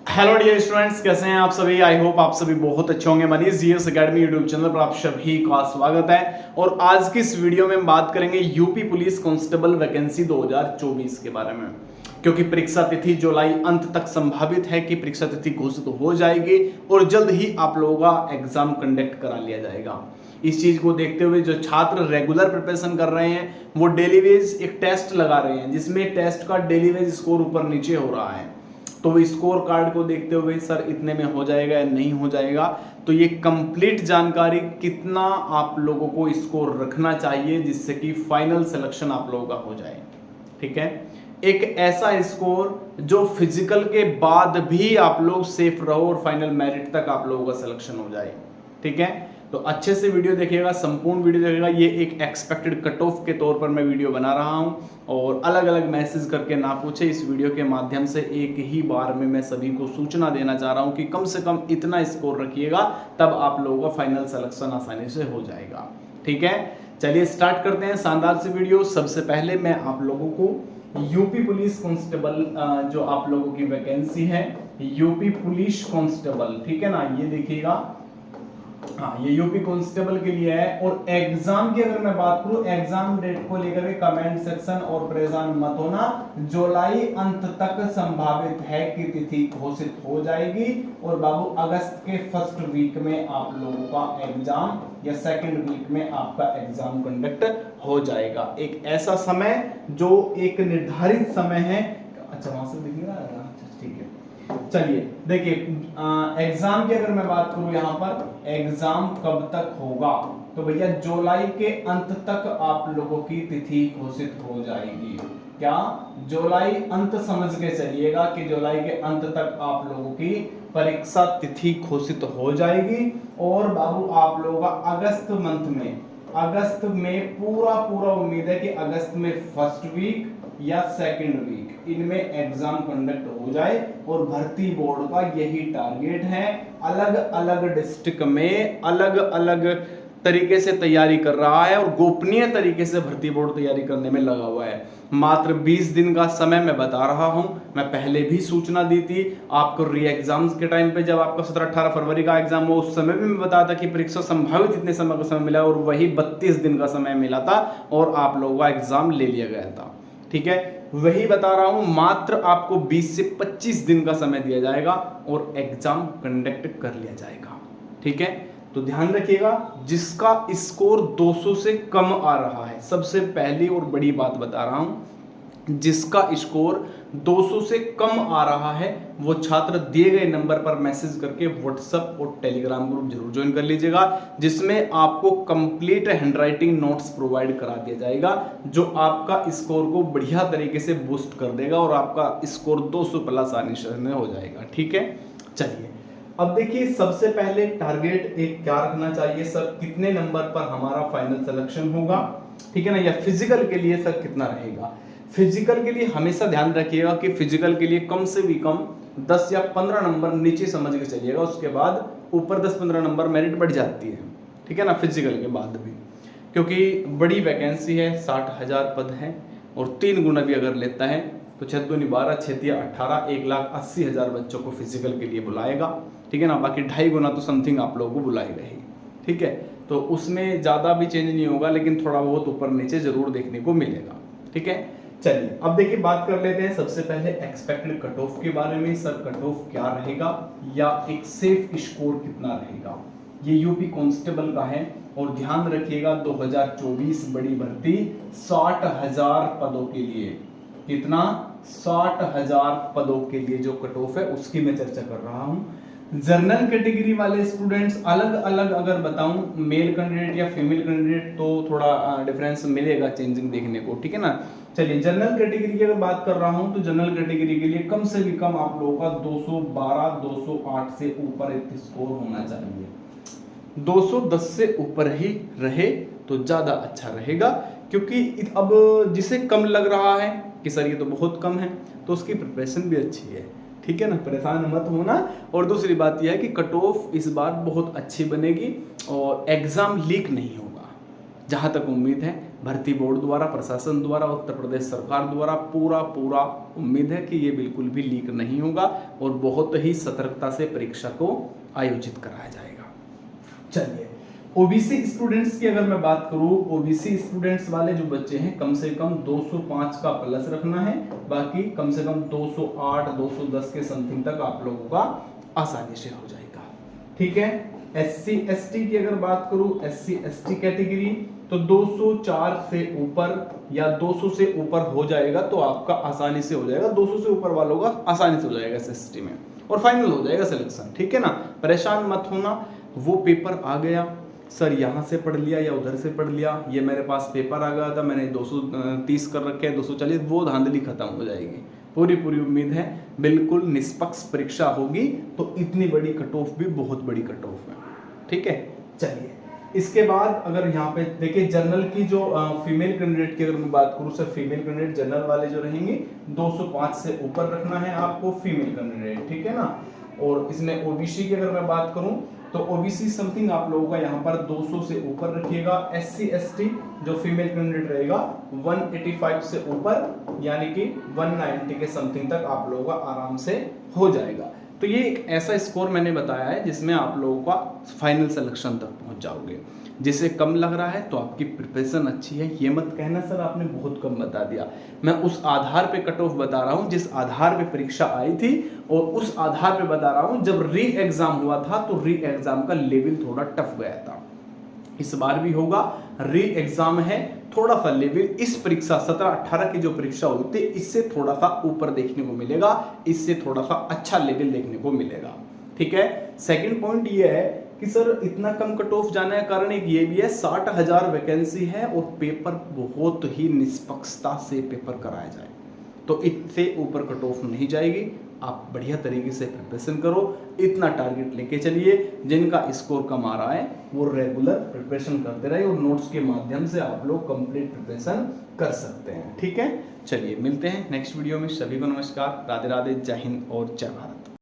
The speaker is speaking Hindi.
हेलो डियर स्टूडेंट्स, कैसे हैं आप सभी। आई होप आप सभी बहुत अच्छे होंगे। Manish GS academy YouTube channel पर आप सभी का स्वागत है। और आज की इस वीडियो में हम बात करेंगे यूपी पुलिस कांस्टेबल वैकेंसी 2024 के बारे में, क्योंकि परीक्षा तिथि जुलाई अंत तक संभावित है कि परीक्षा तिथि घोषित हो जाएगी और जल्द ही आप लोगों का एग्जाम कंडक्ट करा लिया जाएगा। इस चीज को देखते हुए जो छात्र रेगुलर प्रिपरेशन कर रहे हैं वो डेली वेज एक टेस्ट लगा रहे हैं, जिसमें टेस्ट का डेली वेज स्कोर ऊपर नीचे हो रहा है। तो वो स्कोर कार्ड को देखते हुए सर इतने में हो जाएगा या नहीं हो जाएगा, तो ये कंप्लीट जानकारी कितना आप लोगों को स्कोर रखना चाहिए जिससे कि फाइनल सिलेक्शन आप लोगों का हो जाए। ठीक है, एक ऐसा स्कोर जो फिजिकल के बाद भी आप लोग सेफ रहो और फाइनल मेरिट तक आप लोगों का सिलेक्शन हो जाए। ठीक है, तो अच्छे से वीडियो देखिएगा, संपूर्ण वीडियो देखिएगा। ये एक एक्सपेक्टेड कट ऑफ के तौर पर मैं वीडियो बना रहा हूं और अलग अलग मैसेज करके ना पूछे, इस वीडियो के माध्यम से एक ही बार में मैं सभी को सूचना देना चाह रहा हूं कि कम से कम इतना स्कोर रखिएगा, तब आप लोगों का फाइनल सिलेक्शन आसानी से हो जाएगा। ठीक है, चलिए स्टार्ट करते हैं शानदार से वीडियो। सबसे पहले मैं आप लोगों को यूपी पुलिस कांस्टेबल जो आप लोगों की वैकेंसी है, यूपी पुलिस कांस्टेबल, ठीक है ना, ये देखिएगा। हाँ, ये यूपी कांस्टेबल के लिए है। और एग्जाम की अगर मैं बात करूं, एग्जाम डेट को लेकर के कमेंट सेक्शन और परेशान मत होना, जुलाई अंत तक संभावित है कि तिथि घोषित हो जाएगी और बाबू अगस्त के फर्स्ट वीक में आप लोगों का एग्जाम या सेकंड वीक में आपका एग्जाम कंडक्ट हो जाएगा। एक ऐसा समय जो एक निर्धारित समय है। अच्छा, वहां से दिखेगा, ठीक है। चलिए देखिए, एग्जाम की अगर मैं बात करूं, यहां पर एग्जाम कब तक होगा, तो भैया जुलाई के अंत तक आप लोगों की तिथि घोषित हो जाएगी। क्या जुलाई अंत समझ के चलिएगा कि जुलाई के अंत तक आप लोगों की परीक्षा तिथि घोषित हो जाएगी। और बाबू आप लोगों का अगस्त में पूरा उम्मीद है कि अगस्त में फर्स्ट वीक या सेकंड वीक इनमें एग्जाम कंडक्ट हो जाए। और भर्ती बोर्ड का यही टारगेट है, अलग अलग डिस्ट्रिक्ट में अलग अलग तरीके से तैयारी कर रहा है और गोपनीय तरीके से भर्ती बोर्ड तैयारी करने में लगा हुआ है। मात्र 20 दिन का समय मैं बता रहा हूं, मैं पहले भी सूचना दी थी आपको री एग्जाम्स के टाइम पे, जब आपका 17-18 फरवरी का एग्जाम हो, उस समय भी मैं बताया था कि परीक्षा संभावित इतने समय का समय मिला और वही 32 दिन का समय मिला था और आप लोगों का एग्जाम ले लिया गया था। ठीक है, वही बता रहा हूं, मात्र आपको 20 से 25 दिन का समय दिया जाएगा और एग्जाम कंडक्ट कर लिया जाएगा। ठीक है, तो ध्यान रखिएगा, जिसका स्कोर 200 से कम आ रहा है, सबसे पहली और बड़ी बात बता रहा हूं, जिसका स्कोर 200 से कम आ रहा है वो छात्र दिए गए नंबर पर मैसेज करके व्हाट्सएप और टेलीग्राम ग्रुप जरूर ज्वाइन कर लीजिएगा, जिसमें आपको कंप्लीट हैंडराइटिंग नोट्स प्रोवाइड करा दिया जाएगा, जो आपका स्कोर को बढ़िया तरीके से बूस्ट कर देगा और आपका स्कोर 200 प्लस आने से हो जाएगा। ठीक है, चलिए अब देखिए, सबसे पहले टारगेट एक क्या रखना चाहिए सर, कितने नंबर पर हमारा फाइनल सिलेक्शन होगा, ठीक है ना, या फिजिकल के लिए सर कितना रहेगा। फिजिकल के लिए हमेशा ध्यान रखिएगा कि फिजिकल के लिए कम से भी कम 10 या 15 नंबर नीचे समझ के चलिएगा, उसके बाद ऊपर 10-15 नंबर मेरिट बढ़ जाती है। ठीक है ना, फिजिकल के बाद भी, क्योंकि बड़ी वैकेंसी है, 60,000 पद हैं और 3 गुना भी अगर लेता है तो 6 दूनी 12, 6 18, 1,80,000 बच्चों को फिजिकल के लिए बुलाएगा। ठीक है ना, बाकी 2.5 गुना तो समथिंग आप लोगों को बुलाएगा ही। ठीक है, तो उसमें ज़्यादा भी चेंज नहीं होगा, लेकिन थोड़ा बहुत ऊपर नीचे जरूर देखने को मिलेगा। ठीक है, चलिए अब देखिए बात कर लेते हैं सबसे पहले एक्सपेक्टेड कट ऑफ के बारे में। सर कट ऑफ क्या रहेगा या एक सेफ स्कोर कितना रहेगा, ये यूपी कांस्टेबल का है। और ध्यान रखिएगा 2024 बड़ी भर्ती 60,000 पदों के लिए, कितना, 60,000 पदों के लिए जो कट ऑफ है उसकी मैं चर्चा कर रहा हूं। जनरल कैटेगरी वाले स्टूडेंट्स अलग अलग अगर बताऊं, मेल कैंडिडेट या फीमेल कैंडिडेट, तो थोड़ा डिफरेंस मिलेगा, चेंजिंग देखने को। ठीक है ना, चलिए जनरल कैटेगरी की अगर बात कर रहा हूं तो जनरल कैटेगरी के लिए कम से भी कम आप लोगों का 212 208 से ऊपर एक स्कोर होना चाहिए। 210 से ऊपर ही रहे तो ज्यादा अच्छा रहेगा, क्योंकि अब जिसे कम लग रहा है कि सर ये तो बहुत कम है, तो उसकी प्रिपरेशन भी अच्छी है। ठीक है ना, परेशान मत होना। और दूसरी बात यह है कि कट ऑफ इस बार बहुत अच्छी बनेगी और एग्जाम लीक नहीं होगा, जहां तक उम्मीद है भर्ती बोर्ड द्वारा, प्रशासन द्वारा, उत्तर प्रदेश सरकार द्वारा पूरा उम्मीद है कि ये बिल्कुल भी लीक नहीं होगा और बहुत ही सतर्कता से परीक्षा को आयोजित कराया जाएगा। चलिए, ओबीसी स्टूडेंट्स की अगर मैं बात करूं, ओबीसी स्टूडेंट्स वाले जो बच्चे हैं कम से कम 205 का प्लस रखना है, बाकी कम से कम 208 210 के समथिंग तक आप लोगों का आसानी से हो जाएगा। ठीक है, एससी एसटी की अगर बात करूं, एससी एसटी कैटेगरी तो 204 से ऊपर या 200 से ऊपर हो जाएगा तो आपका आसानी से हो जाएगा, 200 से ऊपर वालों का आसानी से हो जाएगा एसएसटी में और फाइनल हो जाएगा सिलेक्शन। ठीक है ना, परेशान मत होना, वो पेपर आ गया सर यहाँ से पढ़ लिया या उधर से पढ़ लिया, ये मेरे पास पेपर आ गया था मैंने 230 कर रखे हैं 240, वो धांधली खत्म हो जाएगी। पूरी उम्मीद है बिल्कुल निष्पक्ष परीक्षा होगी, तो इतनी बड़ी कट ऑफ भी बहुत बड़ी कट ऑफ है। ठीक है, चलिए इसके बाद अगर यहाँ पे देखिए जनरल की जो फीमेल कैंडिडेट की अगर मैं बात करूँ सर, फीमेल कैंडिडेट जनरल वाले जो रहेंगे 205 से ऊपर रखना है आपको फीमेल कैंडिडेट। ठीक है ना, और इसमें ओबीसी की अगर मैं बात करूं तो ओबीसी समथिंग आप लोगों का यहाँ पर 200 से ऊपर रखिएगा। एससी एसटी जो फीमेल कैंडिडेट रहेगा 185 से ऊपर यानी कि 190 के समथिंग तक आप लोगों का आराम से हो जाएगा। तो ये एक ऐसा स्कोर मैंने बताया है जिसमें आप लोगों का फाइनल सिलेक्शन तक पहुंच जाओगे। जिसे कम लग रहा है तो आपकी प्रिपरेशन अच्छी है, ये मत कहना सर आपने बहुत कम बता दिया। मैं उस आधार पे कट ऑफ बता रहा हूँ जिस आधार पे परीक्षा आई थी, और उस आधार पे बता रहा हूँ जब री एग्जाम हुआ था तो री एग्जाम का लेवल थोड़ा टफ गया था। इस बार भी होगा, री एग्जाम है, थोड़ा सा लेवल इस परीक्षा 17-18 की जो परीक्षा हुई थी इससे थोड़ा सा ऊपर देखने को मिलेगा, इससे थोड़ा सा अच्छा लेवल देखने को मिलेगा। ठीक है, सेकंड पॉइंट ये है कि सर इतना कम कट ऑफ जाने का कारण एक ये भी है 60,000 वैकेंसी है और पेपर बहुत ही निष्पक्षता से पेपर कराया जाए, तो इससे ऊपर कट ऑफ नहीं जाएगी। आप बढ़िया तरीके से प्रिपरेशन करो, इतना टारगेट लेके चलिए। जिनका स्कोर कम आ रहा है वो रेगुलर प्रिपरेशन करते रहे और नोट्स के माध्यम से आप लोग कंप्लीट प्रिपरेशन कर सकते हैं। ठीक है, चलिए मिलते हैं नेक्स्ट वीडियो में। सभी को नमस्कार, राधे राधे, जय हिंद और जय भारत।